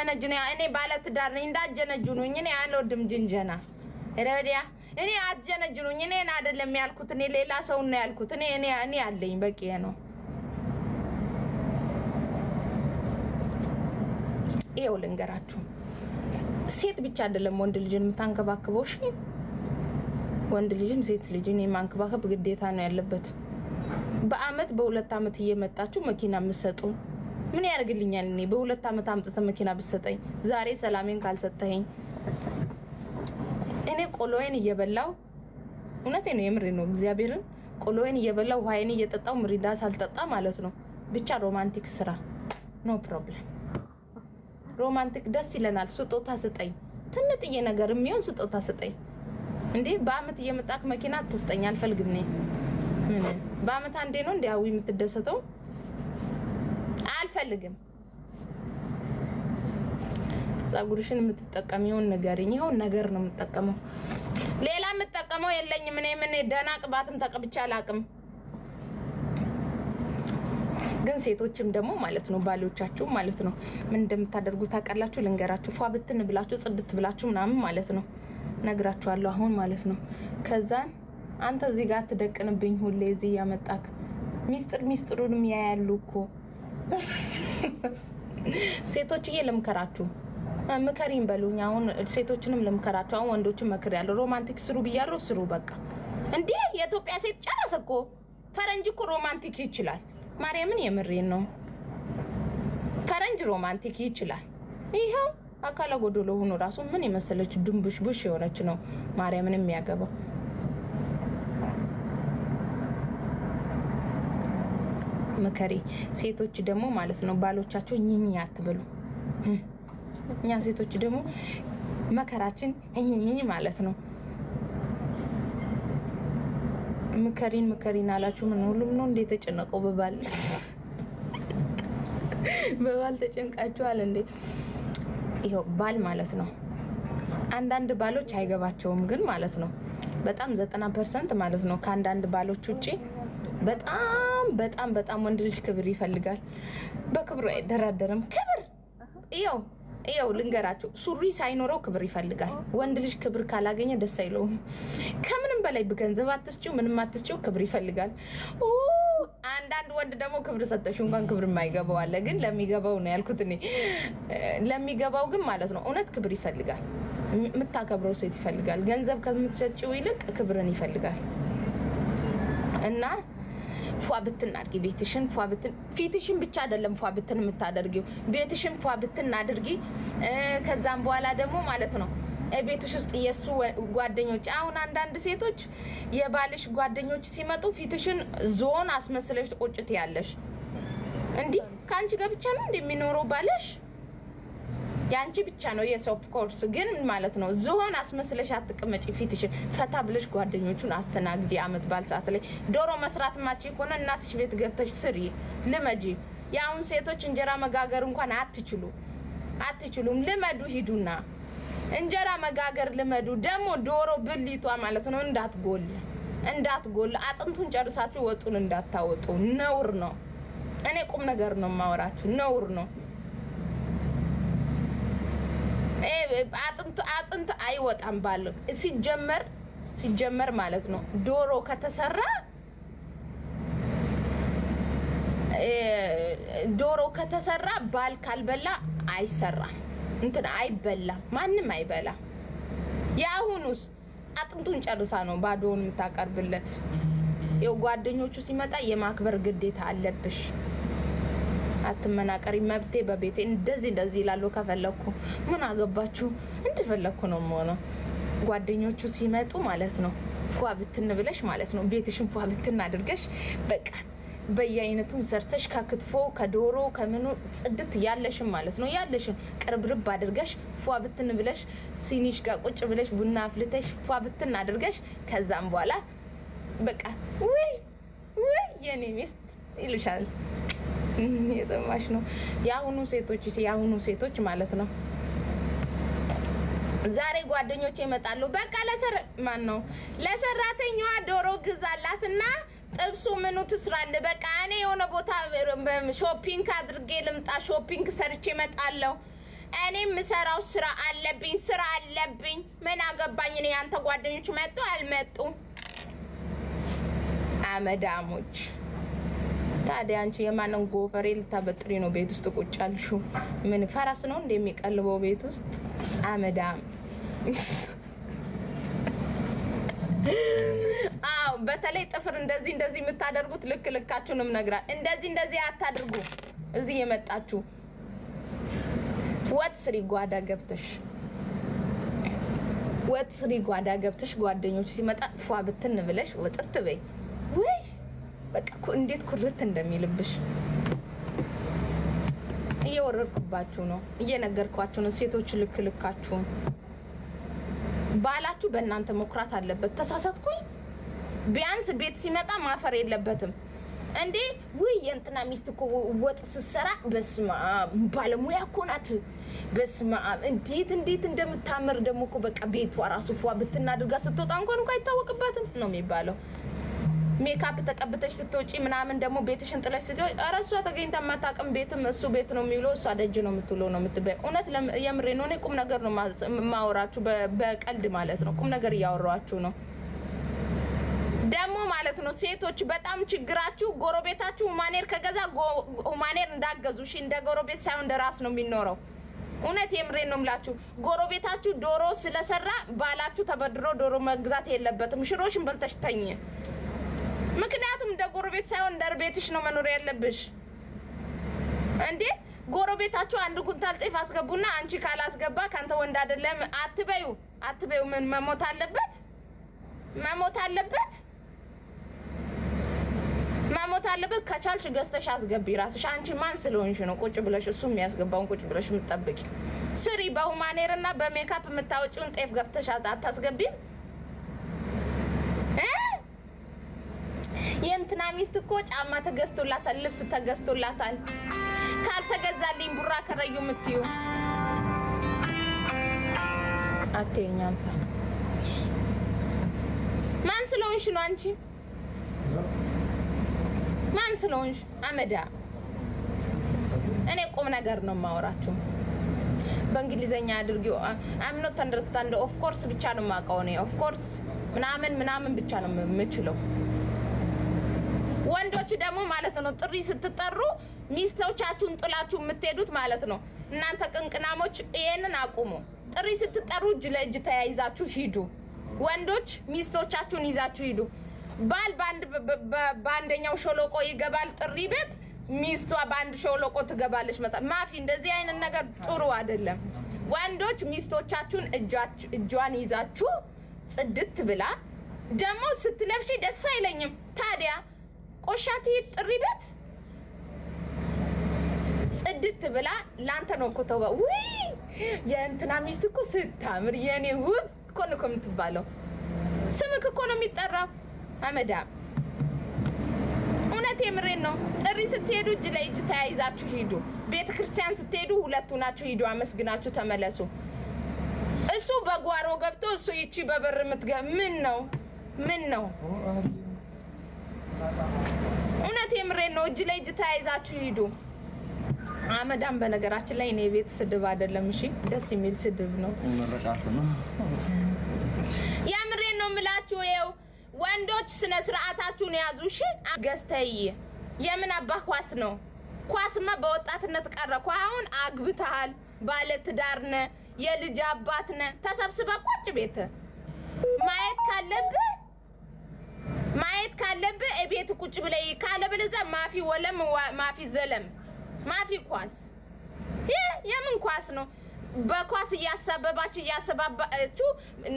ስትጀነጅ ነው እኔ ባለትዳር ነኝ እንዳጀነጅኑኝ እኔ አልወድም ጅንጀና ረዲያ እኔ አትጀነጅኑኝ እኔን አይደለም ያልኩት እኔ ሌላ ሰው ነው ያልኩት እኔ አለኝ በቂ ነው ይኸው ልንገራችሁ ሴት ብቻ አይደለም ወንድ ልጅን የምታንከባክበው እሺ ወንድ ልጅን ሴት ልጅን የማንከባከብ ግዴታ ነው ያለበት በአመት በሁለት አመት እየመጣችሁ መኪና መስጠቱ ምን ያርግልኛል እኔ በሁለት አመት አምጥተ መኪና ብሰጠኝ ዛሬ ሰላሜን ካልሰጠኝ እኔ ቆሎዬን እየበላው እውነቴ ነው የምሬ ነው እግዚአብሔርን ቆሎዬን እየበላው ውሃዬን እየጠጣው ምሪዳ ሳልጠጣ ማለት ነው ብቻ ሮማንቲክ ስራ ኖ ፕሮብሌም ሮማንቲክ ደስ ይለናል ስጦታ ስጠኝ ትንጥዬ ነገር የሚሆን ስጦታ ስጠኝ እንዴ በአመት እየመጣክ መኪና አትስጠኝ አልፈልግም ነኝ በአመት አንዴ ነው እንዴ አዊ የምትደሰተው አልፈልግም ጸጉርሽን የምትጠቀሚውን ነገርኝ ይሁን ነገር ነው የምትጠቀመው ሌላ የምትጠቀመው የለኝም እኔ ምን ደና ቅባትም ተቀብቻ አላቅም ግን ሴቶችም ደግሞ ማለት ነው ባሎቻችሁ ማለት ነው ምን እንደምታደርጉ ታውቃላችሁ ልንገራችሁ ፏ ብትን ብላችሁ ጽድት ብላችሁ ምናምን ማለት ነው ነግራችኋለሁ አሁን ማለት ነው ከዛ አንተ እዚህ ጋር ተደቅንብኝ ሁሌ እዚህ ያመጣክ ሚስጥሩንም ያያሉ እኮ ሴቶችዬ ለምከራችሁ ምከሪን በሉኝ አሁን ሴቶችንም ለምከራችሁ አሁን ወንዶችን መክር ያለው ሮማንቲክ ስሩ ብያለሁ ስሩ በቃ እንዴ የኢትዮጵያ ሴት ጨረሰኮ ፈረንጅ እኮ ሮማንቲክ ይችላል ማርያምን የምሬን ነው ፈረንጅ ሮማንቲክ ይችላል ይሄው አካለ ጎዶሎ ሆኖ ራሱ ምን የመሰለች ድንቡሽ ቡሽ የሆነች ነው ማርያምን የሚያገባው መከሪ ሴቶች ደግሞ ማለት ነው ባሎቻቸው ኝኝ አትበሉ እኛ ሴቶች ደግሞ መከራችን ኝኝ ማለት ነው መከሪን አላችሁ ምን ሁሉም ነው እንዴ ተጨነቀው በባል ተጨንቃችኋል እንዴ ይሄው ባል ማለት ነው አንዳንድ ባሎች አይገባቸውም ግን ማለት ነው በጣም 90% ማለት ነው ከአንዳንድ ባሎች ውጪ በጣም ወንድ ልጅ ክብር ይፈልጋል በክብሩ አይደራደርም ክብር ይሄው ልንገራችሁ ሱሪ ሳይኖረው ክብር ይፈልጋል ወንድ ልጅ ክብር ካላገኘ ደስ አይለውም ከምንም በላይ በገንዘብ አትስጪው ምንም አትስጪው ክብር ይፈልጋል አንዳንድ ወንድ ደግሞ ክብር ሰጠሽ እንኳን ክብር የማይገባው አለ ግን ለሚገባው ነው ያልኩት እኔ ለሚገባው ግን ማለት ነው እውነት ክብር ይፈልጋል የምታከብረው ሴት ይፈልጋል ገንዘብ ከምትሰጪው ይልቅ ክብርን ይፈልጋል እና ፏ ብትን አድርጊ ቤትሽን ፏ ብትን ፊትሽን ብቻ አይደለም ፏ ብትን የምታደርጊው ቤትሽን ፏ ብትን አድርጊ ከዛም በኋላ ደግሞ ማለት ነው ቤትሽ ውስጥ የሱ ጓደኞች አሁን አንዳንድ ሴቶች የባልሽ ጓደኞች ሲመጡ ፊትሽን ዞን አስመስለሽ ቁጭት ያለሽ እንዴ ካንቺ ጋር ብቻ ነው እንደሚኖረው ባልሽ ያንቺ ብቻ ነው yes of course ግን ማለት ነው ዞን አስመስለሽ አትቀመጪ ፊትሽን ፈታ ብለሽ ጓደኞቹን አስተናግጂ አመት ባል ሰዓት ላይ ዶሮ መስራት ማቺ ኮነ እናትሽ ቤት ገብተሽ ስሪ ልመጂ ያውን ሴቶች እንጀራ መጋገር እንኳን አትችሉም ልመዱ ሂዱና እንጀራ መጋገር ልመዱ ደሞ ዶሮ ብልይቷ ማለት ነው እንዳትጎል አጥንቱን ጨርሳችሁ ወጡን እንዳታወጡ ነውር ነው እኔ ቁም ነገር ነው ማወራችሁ ነውር ነው አጥንት አይወጣም ባል ሲጀመር ማለት ነው ዶሮ ከተሰራ ባል ካልበላ አይሰራም እንትን አይበላም ማንንም አይበላ ያሁኑስ አጥንቱን ጨርሳ ነው ባዶውን የምታቀርብለት የው ጓደኞቹ ሲመጣ የማክበር ግዴታ አለብሽ አትመናቀሪ መብቴ በቤቴ እንደዚህ ይላሉ ከፈለኩ ምን አገባችሁ እንደፈለኩ ነው ማለት ጓደኞቹ ሲመጡ ማለት ነው ፏ ብትን ብለሽ ማለት ነው ቤትሽን ፏ ብትን አድርገሽ በቃ በየአይነቱም ሰርተሽ ከክትፎ ከዶሮ ከምኑ ጽድት ያለሽን ማለት ነው ያለሽን ቅርብርብ አድርገሽ ፏ ብትን ብለሽ ሲኒሽ ጋር ቁጭ ብለሽ ቡና አፍልተሽ ፏ ብትን አድርገሽ ከዛም በኋላ በቃ ወይ የኔ ሚስት ይልሻል የዘማሽ ነው ያሁኑ ሴቶች ማለት ነው ዛሬ ጓደኞቼ ይመጣሉ በቃ ለሰራተኛዋ ዶሮ ግዛላትና ጥብሱ ምኑ ትስራለ በቃ እኔ የሆነ ቦታ ሾፒንግ አድርጌ ልምጣ ሾፒንግ ሰርቼ እመጣለሁ እኔም ምሰራው ስራ አለብኝ ምን አገባኝ እኔ አንተ ጓደኞች መጡ አልመጡ አመዳሞች ታዲያ አንቺ የማንን ጎፈሬ ልታበጥሪ ነው ቤት ውስጥ ቁጭ ያልሽው ምን ፈራስ ነው እንደሚቀልበው ቤት ውስጥ አመዳም አው በተለይ ጥፍር እንደዚህ የምታደርጉት ልካችሁንም ነግራ እንደዚህ አታድርጉ እዚህ የመጣችሁ ወጥ ስሪ ጓዳ ገብተሽ ጓደኞች ሲመጣ ፏ ብትን ብለሽ ወጥት በይ ወይ በቃ እንዴት ኩርት እንደሚልብሽ እየወረድኩባችሁ ነው እየነገርኳችሁ ነው ሴቶች ልካችሁ ባላችሁ በእናንተ መኩራት አለበት ተሳሳትኩኝ ቢያንስ ቤት ሲመጣ ማፈር የለበትም እንዴ ወይ የእንትና ሚስት እኮ ወጥ ስትሰራ በስማ ባለሙያ እኮ ናት በስማ እንዴት እንደምታምር ደግሞ እኮ በቃ ቤቷ ራሱ ፏ ብትናድርጋ ስትወጣ እንኳን አይታወቅባትም ነው የሚባለው ሜካፕ ተቀብተሽ ስትወጪ ምናምን ደግሞ ቤትሽን ጥለሽ ስትወጪ አራሷ ተገኝታ ማታቀም ቤትም እሱ ቤት ነው የሚውለው እሷ ደጅ ነው የምትውለው ነው የምትበይ እውነት የምሬ ነው እኔ ቁም ነገር ነው ማወራችሁ በቀልድ ማለት ነው ቁም ነገር እያወራችሁ ነው ደግሞ ማለት ነው ሴቶች በጣም ችግራችሁ ጎረቤታችሁ ማኔር ከገዛ ማኔር እንዳገዙ እሺ እንደ ጎረቤት ሳይሆን እንደ ራስ ነው የሚኖረው እውነት የምሬ ነው ምላችሁ ጎረቤታችሁ ዶሮ ስለሰራ ባላችሁ ተበድሮ ዶሮ መግዛት የለበትም ሽሮሽን በልተሽ ተኝ ምክንያቱም እንደ ጎረቤት ሳይሆን እንደ ቤትሽ ነው መኖር ያለብሽ እንዴ ጎረቤታችሁ አንድ ኩንታል ጤፍ አስገቡና አንቺ ካላስገባ ካንተ ወንድ አይደለም አትበዩ ምን መሞት አለበት ከቻልሽ ገዝተሽ አስገቢ ራስሽ አንቺ ማን ስለሆንሽ ነው ቁጭ ብለሽ እሱ የሚያስገባውን ቁጭ ብለሽ የምትጠብቂ ስሪ በሁማኔርና በሜካፕ የምታወጪውን ጤፍ ገፍተሽ አታስገቢም የእንትና ሚስት እኮ ጫማ ተገዝቶላታል ልብስ ተገዝቶላታል ካልተገዛልኝ ቡራ ከረዩ ምትዩ አትኛንሳ ማን ስለሆንሽ ነው አንቺ ማን ስለሆንሽ አመዳ እኔ ቁም ነገር ነው ማወራችሁ በእንግሊዘኛ አድርጊው I'm not understand of course ብቻ ነው ማቀው ነው of course ምናምን ብቻ ነው የምችለው ወንዶች ደግሞ ማለት ነው ጥሪ ስትጠሩ ሚስቶቻችሁን ጥላችሁ የምትሄዱት ማለት ነው እናንተ ቅንቅናሞች ይሄንን አቁሙ ጥሪ ስትጠሩ እጅ ለእጅ ተያይዛችሁ ሂዱ ወንዶች ሚስቶቻችሁን ይዛችሁ ሂዱ ባል ባንደኛው ሾሎቆ ይገባል ጥሪ ቤት ሚስቷ ባንድ ሾሎቆ ትገባለች መጣ ማፊ እንደዚህ አይነት ነገር ጥሩ አይደለም ወንዶች ሚስቶቻችሁን እጇን ይዛችሁ ጽድት ብላ ደግሞ ስትለብሺ ደስ አይለኝም ታዲያ ቆሻቲ ጥሪ ቤት ጽድት ብላ ላንተ ነው እኮ ተው ወይ የእንትና ሚስት እኮ ስታምር የኔ ውብ እኮ ነው የምትባለው ስምክ እኮ ነው የሚጠራው አመዳ እውነት የምሬን ነው ጥሪ ስትሄዱ እጅ ለእጅ ተያይዛችሁ ሂዱ ቤተ ክርስቲያን ስትሄዱ ሁለቱ ናችሁ ሂዱ አመስግናችሁ ተመለሱ እሱ በጓሮ ገብቶ እሱ ይቺ በበር ምን ነው እውነት የምሬን ነው እጅ ለእጅ ተያይዛችሁ ሂዱ አመዳም በነገራችን ላይ እኔ ቤት ስድብ አይደለም እሺ ደስ የሚል ስድብ ነው የምሬን ነው ምላችሁ ይኸው ወንዶች ስነ ስርዓታችሁን ያዙ እሺ ገዝተይ የምን አባ ኳስ ነው ኳስማ በወጣትነት ቀረኩ አሁን አግብተሃል ባለ ትዳር ነህ የልጅ አባት ነህ ተሰብስበህ ቁጭ ቤት ማየት ካለብህ እቤት ቁጭ ብለህ ካለበለዚያ ማፊ ወለም ማፊ ዘለም ማፊ ኳስ የምን ኳስ ነው በኳስ እያሰባባችሁ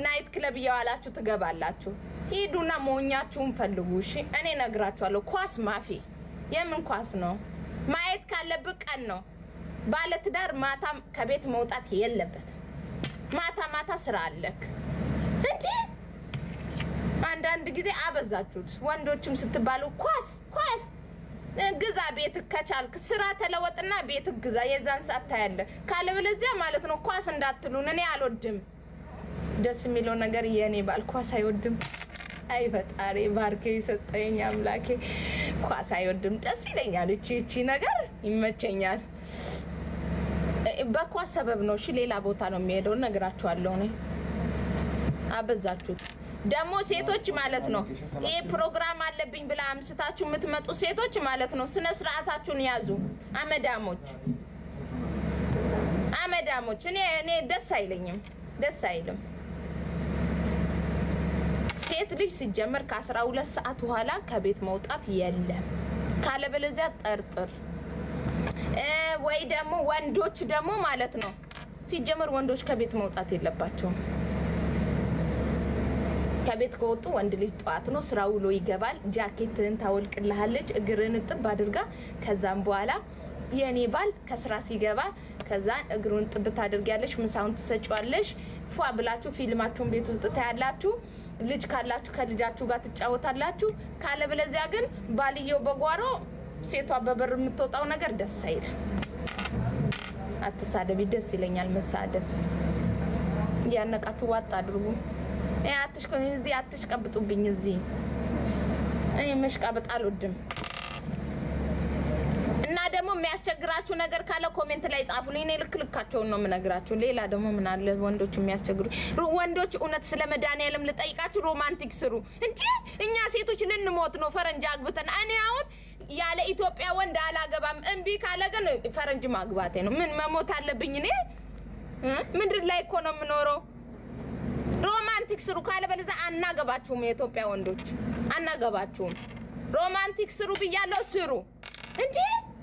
ናይት ክለብ እያዋላችሁ ትገባላችሁ ሂዱና ሞኛችሁን ፈልጉ እሺ እኔ ነግራችኋለሁ ኳስ ማፊ የምን ኳስ ነው ማየት ካለብህ ቀን ነው ባለ ትዳር ማታ ከቤት መውጣት የለበትም ማታ ስራ አለክ እንዴ አንዳንድ ጊዜ አበዛችሁት ወንዶችም ስትባሉ ኳስ ግዛ ቤት ከቻልክ ስራ ተለወጥና ቤት ግዛ የዛን ሰዓት ታያለ ካለበለዚያ ማለት ነው ኳስ እንዳትሉን እኔ አልወድም ደስ የሚለው ነገር የኔ ባል ኳስ አይወድም አይ ፈጣሪ ባርኬ ሰጠኝ አምላኬ ኳስ አይወድም ደስ ይለኛል እቺ ነገር ይመቸኛል በኳስ ሰበብ ነው። እሺ ሌላ ቦታ ነው የሚሄደው ነግራችኋለሁ። እኔ አበዛችሁት ደግሞ ሴቶች ማለት ነው። ይሄ ፕሮግራም አለብኝ ብላ አምስታችሁ የምትመጡ ሴቶች ማለት ነው ስነ ስርዓታችሁን ያዙ። አመዳሞች እኔ ደስ አይለኝም፣ ደስ አይልም። ሴት ልጅ ሲጀመር ከ12 ሰዓት በኋላ ከቤት መውጣት የለም። ካለበለዚያ ጠርጥር ወይ ደግሞ ወንዶች ደግሞ ማለት ነው ሲጀመር ወንዶች ከቤት መውጣት የለባቸውም። ከቤት ከወጡ ወንድ ልጅ ጧት ነው ስራ ውሎ ይገባል። ጃኬትን ታወልቅልሃለች እግርን ጥብ አድርጋ። ከዛም በኋላ የኔ ባል ከስራ ሲገባ ከዛን እግሩን ጥብ ታደርጊያለሽ፣ ምሳውን ትሰጪዋለሽ። ፏ ብላችሁ ፊልማችሁን ቤት ውስጥ ታያላችሁ። ልጅ ካላችሁ ከልጃችሁ ጋር ትጫወታላችሁ። ካለበለዚያ ግን ባልየው በጓሮ ሴቷ በበር የምትወጣው ነገር ደስ አይል። አትሳደቢ። ደስ ይለኛል መሳደብ። ያነቃችሁ ዋጥ አድርጉ። አትሽቀብጡብኝ። እዚህ እኔ መሽቃበጥ አልወድም። እና ደግሞ የሚያስቸግራችሁ ነገር ካለ ኮሜንት ላይ ጻፉልኝ። እኔ ልክልካቸውን ነው የምነግራችሁ። ሌላ ደግሞ ምን አለ ወንዶች የሚያስቸግሩ ወንዶች እውነት ስለ መድኃኒዓለም ልጠይቃችሁ፣ ሮማንቲክ ስሩ እንጂ እኛ ሴቶች ልንሞት ነው ፈረንጅ አግብተን። እኔ አሁን ያለ ኢትዮጵያ ወንድ አላገባም። እምቢ ካለ ግን ፈረንጅ ማግባቴ ነው። ምን መሞት አለብኝ እኔ? ምድር ላይ እኮ ነው የምኖረው። ሮማንቲክ ስሩ፣ ካለበለዚያ አናገባችሁም። የኢትዮጵያ ወንዶች አናገባችሁም። ሮማንቲክ ስሩ ብያለሁ፣ ስሩ እንጂ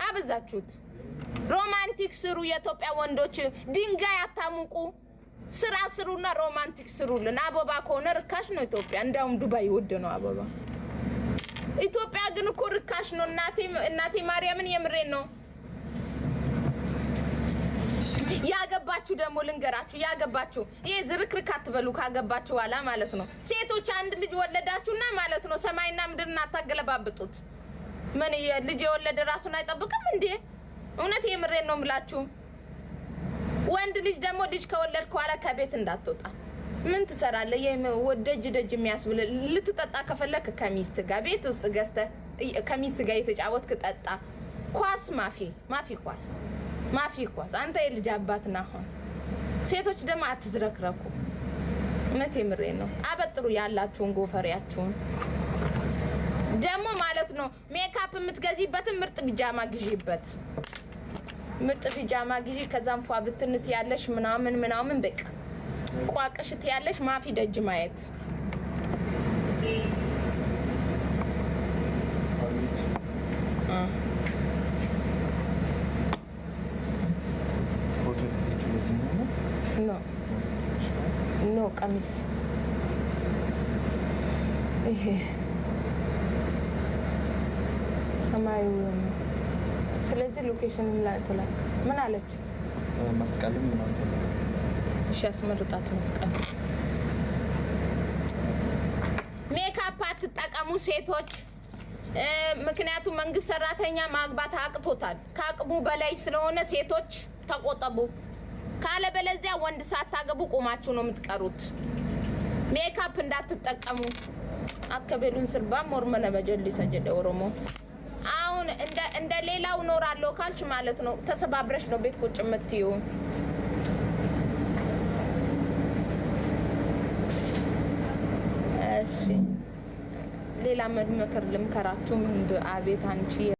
አበዛችሁት። ሮማንቲክ ስሩ የኢትዮጵያ ወንዶች። ድንጋይ አታሙቁ፣ ስራ ስሩና ሮማንቲክ ስሩልን። አበባ ከሆነ ርካሽ ነው ኢትዮጵያ። እንዳውም ዱባይ ውድ ነው አበባ። ኢትዮጵያ ግን እኮ ርካሽ ነው። እናቴ ማርያምን የምሬን ነው። ያገባችሁ ደግሞ ልንገራችሁ፣ ያገባችሁ ይሄ ዝርክርክ አትበሉ። ካገባችሁ ዋላ ማለት ነው ሴቶች አንድ ልጅ ወለዳችሁና ማለት ነው ሰማይና ምድርን አታገለባብጡት። ምን ልጅ የወለደ ራሱን አይጠብቅም እንዴ? እውነት የምሬን ነው የምላችሁ። ወንድ ልጅ ደግሞ ልጅ ከወለድክ በኋላ ከቤት እንዳትወጣ። ምን ትሰራለህ? ደጅ የሚያስብል ልትጠጣ ከፈለክ ከሚስት ጋር ቤት ውስጥ ገዝተህ ከሚስት ጋር የተጫወትክ ጠጣ። ኳስ ማፊ ኳስ አንተ የልጅ አባት ነህ። ሴቶች ደግሞ አትዝረክረኩ። እውነት የምሬን ነው። አበጥሩ ያላችሁን ጎፈሪያችሁን ደግሞ ማለት ነው። ሜካፕ የምትገዚበትን ምርጥ ቢጃማ ግዢበት። ምርጥ ቢጃማ ግዢ። ከዛም ፏ ብትንት ያለሽ ምናምን በቃ ቋቅሽት ያለሽ ማፊ ደጅ ማየት። ኖ ቀሚስ ይሄ ሰማዩ። ስለዚህ ሎኬሽን ላይ ምን አለች? መስቀልም ምናምን። እሺ አስመርጣት መስቀል። ሜካፕ አትጠቀሙ ሴቶች። ምክንያቱም መንግስት ሰራተኛ ማግባት አቅቶታል። ከአቅሙ በላይ ስለሆነ ሴቶች ተቆጠቡ። ካለበለዚያ ወንድ ሳታገቡ ቆማችሁ ነው የምትቀሩት። ሜካፕ እንዳትጠቀሙ። አከበሉን ስርባ ሞርመነ በጀሊ ሰጀደ ኦሮሞ። አሁን እንደ ሌላው ኖራለሁ ካልሽ ማለት ነው ተሰባብረሽ ነው ቤት ቁጭ የምትዩ። እሺ ሌላ ምክር ልምከራችሁ። ምን አቤት አንቺ